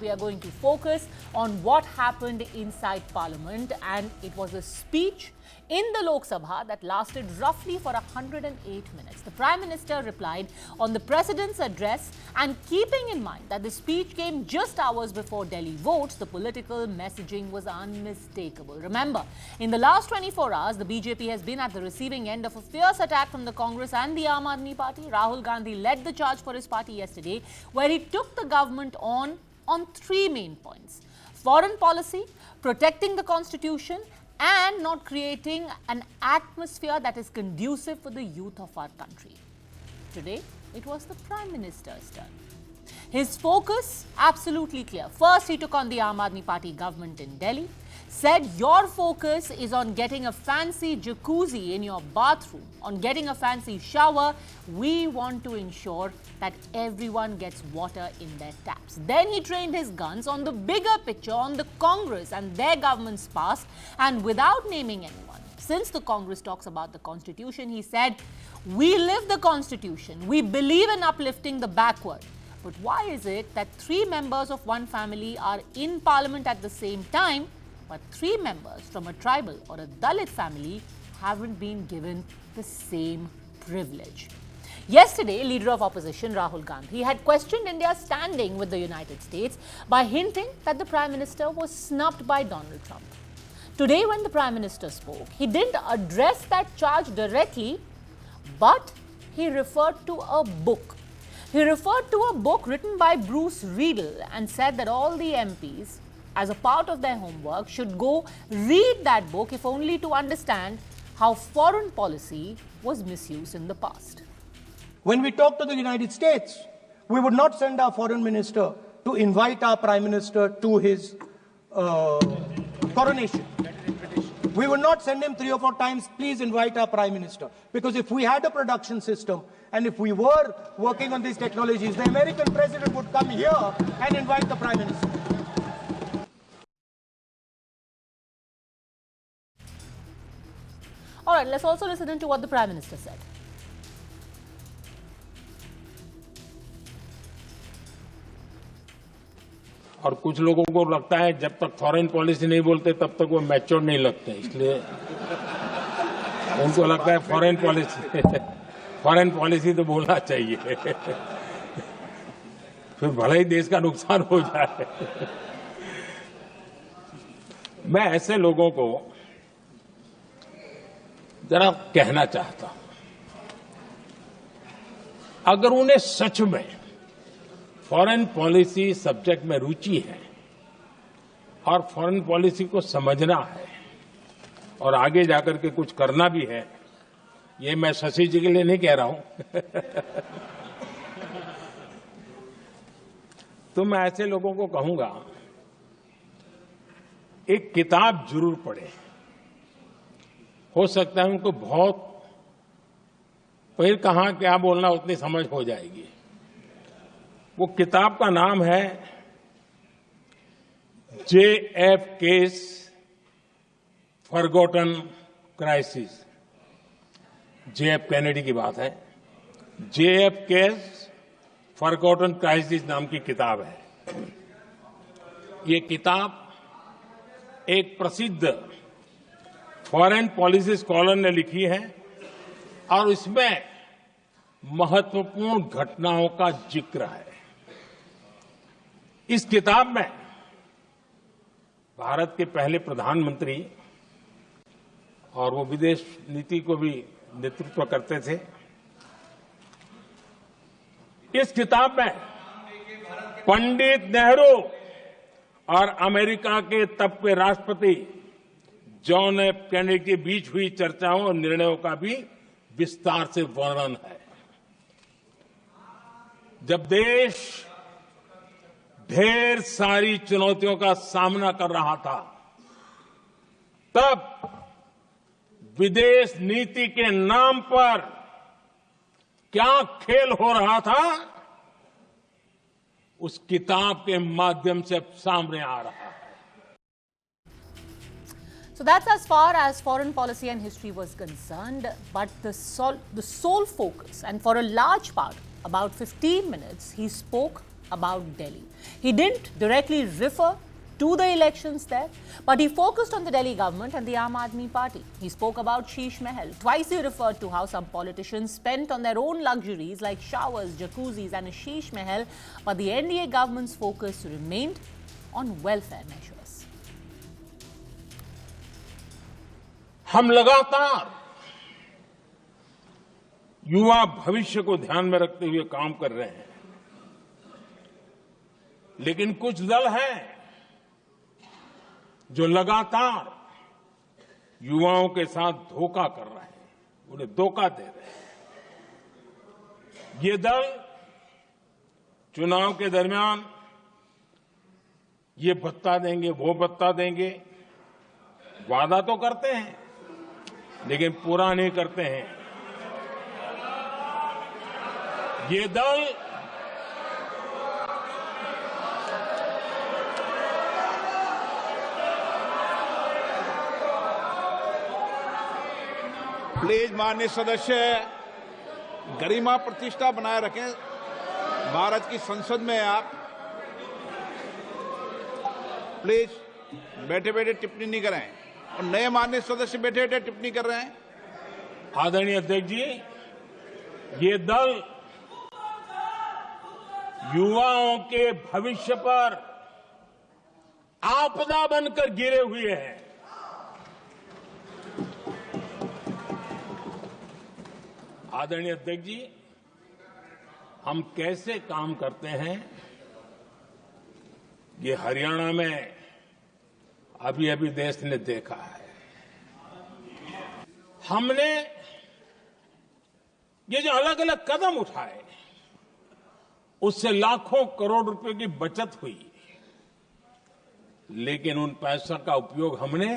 we are going to focus on what happened inside Parliament, and it was a speech in the Lok Sabha that lasted roughly for 108 minutes. The Prime Minister replied on the President's address, and keeping in mind that the speech came just hours before Delhi votes, the political messaging was unmistakable. Remember, in the last 24 hours, the BJP has been at the receiving end of a fierce attack from the Congress and the Aam Aadmi Party. Rahul Gandhi led the charge for his party yesterday, where he took the government on three main points: foreign policy, protecting the constitution, and not creating an atmosphere that is conducive for the youth of our country. Today, it was the Prime Minister's turn. His focus, absolutely clear. First, he took on the Aam Aadmi Party government in Delhi, said your focus is on getting a fancy jacuzzi in your bathroom, on getting a fancy shower. We want to ensure that everyone gets water in their taps. Then he trained his guns on the bigger picture, on the Congress and their government's past, and without naming anyone. Since the Congress talks about the Constitution, he said, we live the Constitution. We believe in uplifting the backward. But why is it that 3 members of one family are in Parliament at the same time, but 3 members from a tribal or a Dalit family haven't been given the same privilege? Yesterday, Leader of Opposition Rahul Gandhi had questioned India's standing with the United States by hinting that the Prime Minister was snubbed by Donald Trump. Today, when the Prime Minister spoke, he didn't address that charge directly, but he referred to a book. He referred to a book written by Bruce Riedel and said that all the MPs, as a part of their homework, should go read that book, if only to understand how foreign policy was misused in the past. When we talk to the United States, we would not send our foreign minister to invite our prime minister to his coronation. We would not send him 3 or 4 times, please invite our prime minister. Because if we had a production system and if we were working on these technologies, the American president would come here and invite the prime minister. All right, let's also listen to what the Prime Minister said. और कुछ लोगों को लगता है जब तक foreign policy नहीं बोलते तब तक वो मैच्योर नहीं लगते, इसलिए उनको लगता है फॉरेन पॉलिसी तो बोलना चाहिए, फिर भले ही देश का नुकसान हो जाए। मैं ऐसे लोगों को जरा कहना चाहता हूं, अगर उन्हें सच में फॉरेन पॉलिसी सब्जेक्ट में रुचि है और फॉरेन पॉलिसी को समझना है और आगे जाकर के कुछ करना भी है, ये मैं शशि जी के लिए नहीं कह रहा हूं तो मैं ऐसे लोगों को कहूंगा, एक किताब जरूर पढ़ें। हो सकता है उनको बहुत फिर कहां क्या बोलना उतनी समझ हो जाएगी। वो किताब का नाम है JFK's forgotten crisis. JF Kennedy की बात है। JFK's फॉरगॉटन क्राइसिस नाम की किताब है। ये किताब एक प्रसिद्ध फॉरेन पॉलिसी स्कॉलर ने लिखी है और इसमें महत्वपूर्ण घटनाओं का जिक्र है। इस किताब में भारत के पहले प्रधानमंत्री और वो विदेश नीति को भी नेतृत्व करते थे, इस किताब में पंडित नेहरू और अमेरिका के तब के राष्ट्रपति जॉन एफ कैनेडी के बीच हुई चर्चाओं और निर्णयों का भी विस्तार से वर्णन है। जब देश ढेर सारी चुनौतियों का सामना कर रहा था, तब विदेश नीति के नाम पर क्या खेल हो रहा था, उस किताब के माध्यम से सामने आ रहा है। So that's as far as foreign policy and history was concerned, but the sole focus, and for a large part, about 15 minutes, he spoke about Delhi. He didn't directly refer to the elections there, but he focused on the Delhi government and the Aam Aadmi Party. He spoke about Sheesh Mahal. Twice he referred to how some politicians spent on their own luxuries like showers, jacuzzis and a Sheesh Mahal, but the NDA government's focus remained on welfare measures. हम लगातार युवा भविष्य को ध्यान में रखते हुए काम कर रहे हैं, लेकिन कुछ दल हैं जो लगातार युवाओं के साथ धोखा कर रहे हैं, उन्हें धोखा दे रहे हैं। ये दल चुनाव के दरमियान ये भत्ता देंगे, वो भत्ता देंगे, वादा तो करते हैं लेकिन पूरा नहीं करते हैं। ये दल प्लीज माननीय सदस्य गरिमा प्रतिष्ठा बनाए रखें। भारत की संसद में आप प्लीज बैठे बैठे टिप्पणी नहीं करें, और नए माननीय सदस्य बैठे बैठे टिप्पणी कर रहे हैं। आदरणीय अध्यक्ष जी, ये दल युवाओं के भविष्य पर आपदा बनकर गिरे हुए हैं। आदरणीय अध्यक्ष जी, हम कैसे काम करते हैं ये हरियाणा में अभी अभी देश ने देखा है। हमने ये जो अलग अलग कदम उठाए उससे लाखों करोड़ रुपए की बचत हुई, लेकिन उन पैसों का उपयोग हमने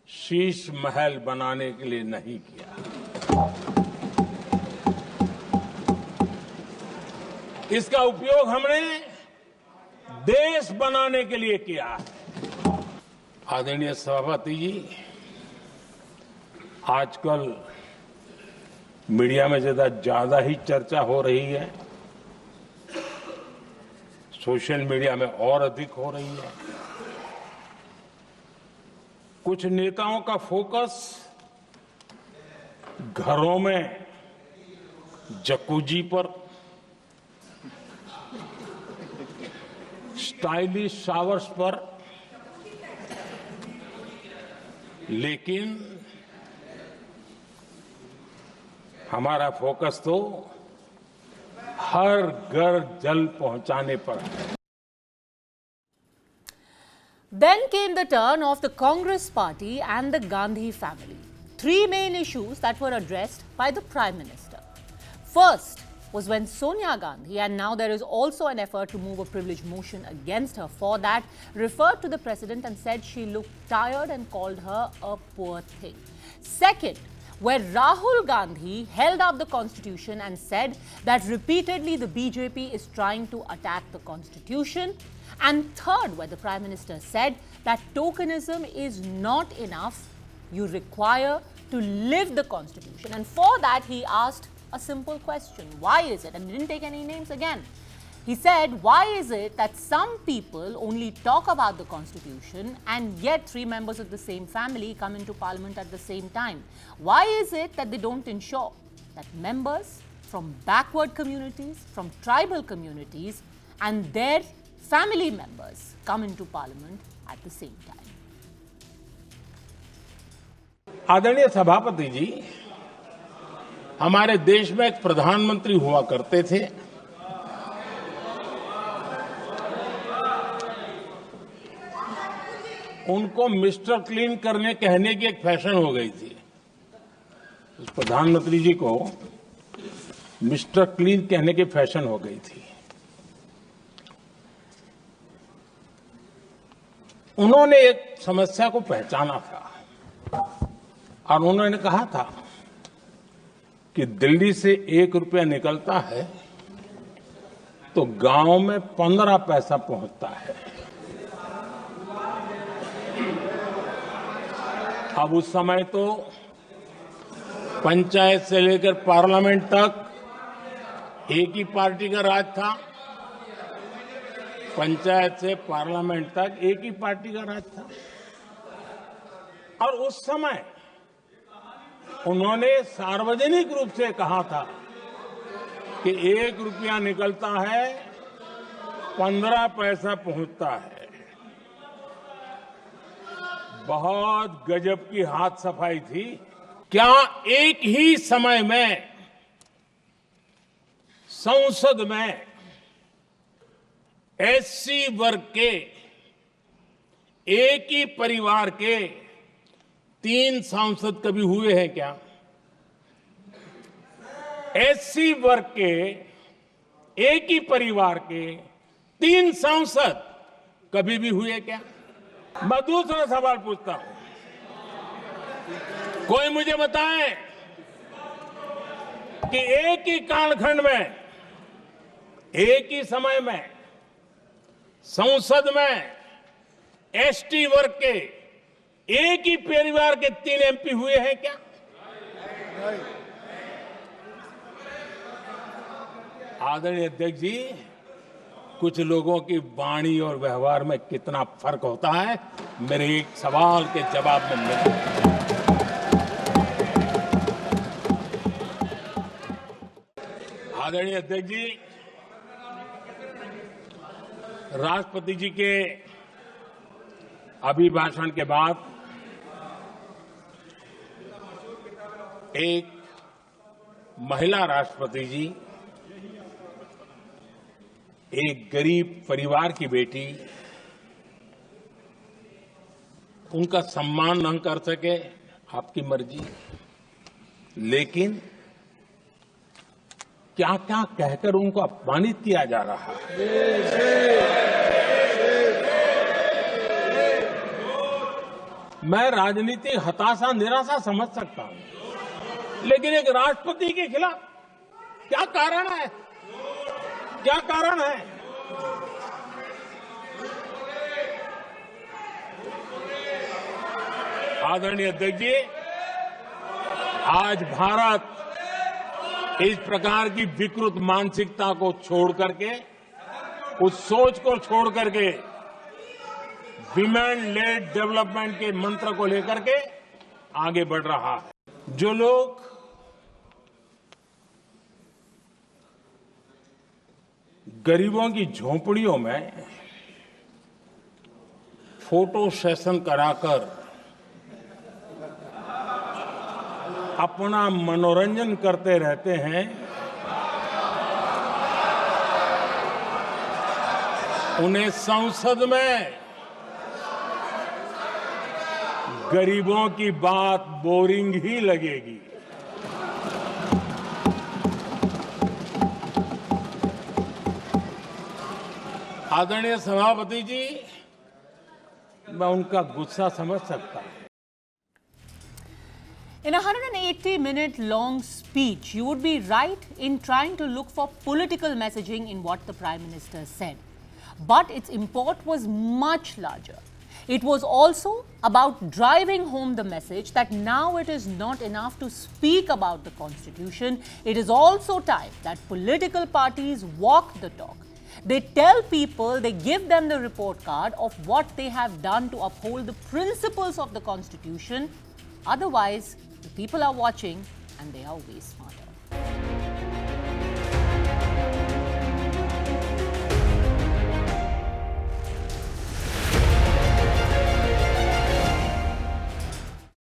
शीश महल बनाने के लिए नहीं किया। इसका उपयोग हमने देश बनाने के लिए किया है। आदरणीय सभापति जी, आजकल मीडिया में ज्यादा ही चर्चा हो रही है, सोशल मीडिया में और अधिक हो रही है। कुछ नेताओं का फोकस घरों में जकूजी पर, स्टाइलिश शावर्स पर, लेकिन हमारा फोकस तो हर घर जल पहुंचाने पर है। Then came the turn of the Congress party and the Gandhi family. Three main issues that were addressed by the Prime Minister. First was when Sonia Gandhi, and now there is also an effort to move a privilege motion against her for that, referred to the president and said she looked tired and called her a poor thing. Second, where Rahul Gandhi held up the constitution and said that repeatedly the BJP is trying to attack the constitution. And third, where the Prime Minister said that tokenism is not enough, you require to live the constitution. And for that he asked a simple question. Why is it? And he didn't take any names again. He said, why is it that some people only talk about the constitution and yet three members of the same family come into parliament at the same time? Why is it that they don't ensure that members from backward communities, from tribal communities and their family members come into parliament at the same time? आदरणीय सभापति जी, हमारे देश में एक प्रधानमंत्री हुआ करते थे। उनको मिस्टर क्लीन करने कहने की एक फैशन हो गई थी। उस प्रधानमंत्री जी को मिस्टर क्लीन कहने की फैशन हो गई थी। उन्होंने एक समस्या को पहचाना था और उन्होंने कहा था कि दिल्ली से 1 रुपया निकलता है तो गांव में 15 पैसा पहुंचता है। अब उस समय तो पंचायत से लेकर पार्लियामेंट तक एक ही पार्टी का राज था। पंचायत से पार्लियामेंट तक एक ही पार्टी का राज था और उस समय उन्होंने सार्वजनिक रूप से कहा था कि 1 रुपया निकलता है 15 पैसा पहुंचता है। बहुत गजब की हाथ सफाई थी। क्या एक ही समय में संसद में एससी वर्ग के एक ही परिवार के 3 सांसद कभी हुए हैं क्या? एससी वर्ग के एक ही परिवार के 3 सांसद कभी भी हुए क्या? मैं दूसरा सवाल पूछता हूं, कोई मुझे बताए कि एक ही कालखंड में एक ही समय में संसद में एसटी वर्ग के एक ही परिवार के 3 एमपी हुए हैं क्या? आदरणीय अध्यक्ष जी, कुछ लोगों की वाणी और व्यवहार में कितना फर्क होता है, मेरे एक सवाल के जवाब में मिला। आदरणीय अध्यक्ष जी, राष्ट्रपति जी के अभिभाषण के बाद एक महिला राष्ट्रपति जी एक गरीब परिवार की बेटी, उनका सम्मान न कर सके, आपकी मर्जी, लेकिन क्या क्या कहकर उनको अपमानित किया जा रहा है। मैं राजनीतिक हताशा निराशा समझ सकता हूं, लेकिन एक राष्ट्रपति के खिलाफ क्या कारण है? क्या कारण है? आदरणीय अध्यक्ष जी, आज भारत इस प्रकार की विकृत मानसिकता को छोड़ करके, उस सोच को छोड़ करके विमेन लेड डेवलपमेंट के मंत्र को लेकर के आगे बढ़ रहा है। जो लोग गरीबों की झोंपड़ियों में फोटो सेशन कराकर अपना मनोरंजन करते रहते हैं, उन्हें संसद में गरीबों की बात बोरिंग ही लगेगी। आदरणीय सभापति जी, मैं उनका गुस्सा समझ सकता हूं। In a 180-minute long speech, you would be right in trying to look for political messaging in what the Prime Minister said. But its import was much larger. It was also about driving home the message that now it is not enough to speak about the Constitution. It is also time that political parties walk the talk. They tell people, they give them the report card of what they have done to uphold the principles of the Constitution. Otherwise, the people are watching and they are way smarter.